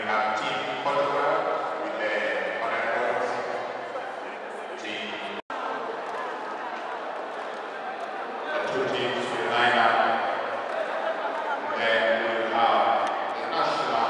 have team photograph with the honorables, team. The two teams will line up. Then we will have the national.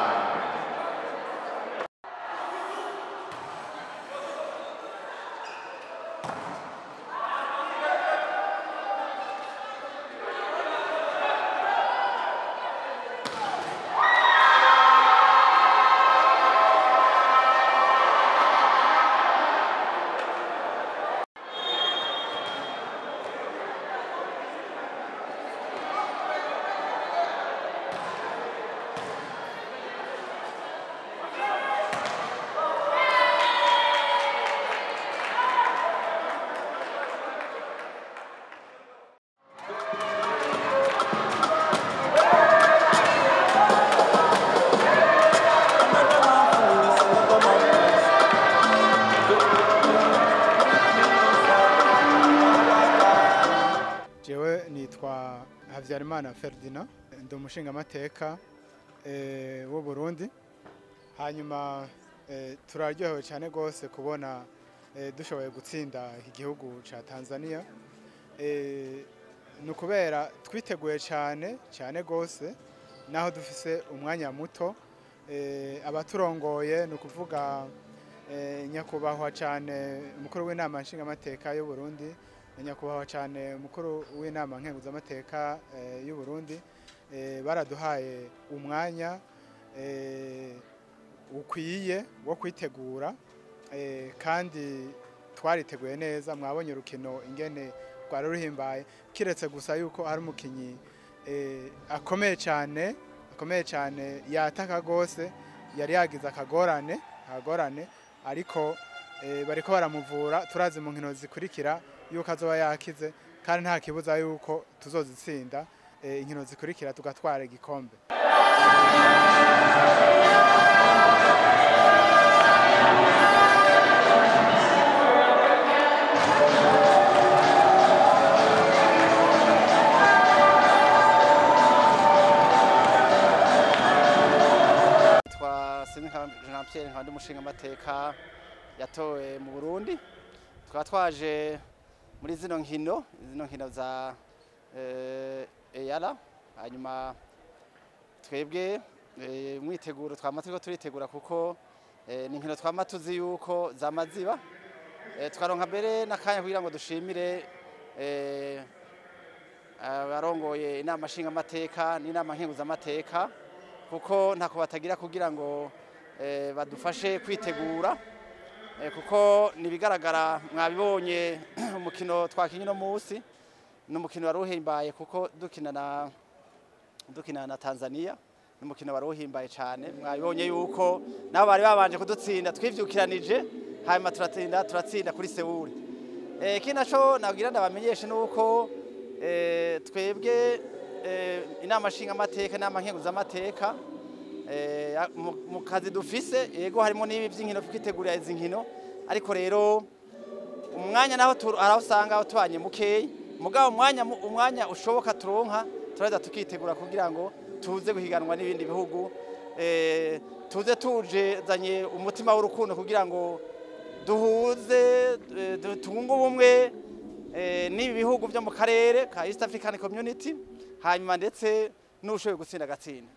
Jewe nitwa Habyarimana Ferdinand ndi umushingamateka w'u Burundi. Hanyuma turaryohewe cyane gose kubona dushoboye gutsinda igihugu ca Tanzania. Nukubera twiteguye cyane gose naho dufise umwanya muto. Abaturongoye nukuvuga nyakubahwa cyane umukuru w'inama nshingamateka y'u Burundi, nyakubahwa cyane umukuru w'inama nkenguzamateka y'u Burundi, baraduhaye umwanya ukwiye wo kwitegura, kandi twariteguye neza. Mwabonye urukino ingene rwari ruhimbaye, kiretse gusa yuko hari umukinyi akomeye cyane yataka gose, yari yagize akagorane ariko bariko baramuvura. Turazi mu nkino zikurikira yuko azoba yakize, kandi nta kibuza yuko tuzozitsinda inkino zikurikira tugatwara igikombe. Jean Pierre nkandi umushingamateka yatowe mu Burundi. Twaba twaje muri zino nkino za EALA. Hanyuma twebwe mwiteguro twama turiko turitegura kuko ni nkino twama tuzi yuko zamaziba. Twaronka mbere n'akanya kugira ngo dushimire abarongoye inama nshingamateka n'inama nkenguzamateka, kuko ntako batagira kugira ngo badufashe kwitegura, kuko nibigaragara mwabibonye umukino twakinye no munsi n'umukino waruhimbaye, kuko dukina na Tanzania n'umukino waruhimbaye cyane. Mwabibonye yuko nabo bari babanje kudutsinda, twivyukiranije hanyuma turatsinda kuri Seoul. Kinaco nagira ndabamenyeshe nuko twebwe inama nshingamateka n'inama nkenguzamateka mu kazi dufise, yego harimo n'ibi by'inkino twitegurira izi nkino, ariko rero umwanya naho arahusanga tubanye mukeyi, mugabo umwanya ushoboka turonka turaza tukitegura kugira ngo tuze guhiganwa n'ibindi bihugu, tuze tujezanye umutima w'urukundo kugira ngo duhuze tunge ubumwe n'ibi bihugu byo mu karere ka East African Community, hanyuma ndetse n'ushoboye gutsinda agatsinda.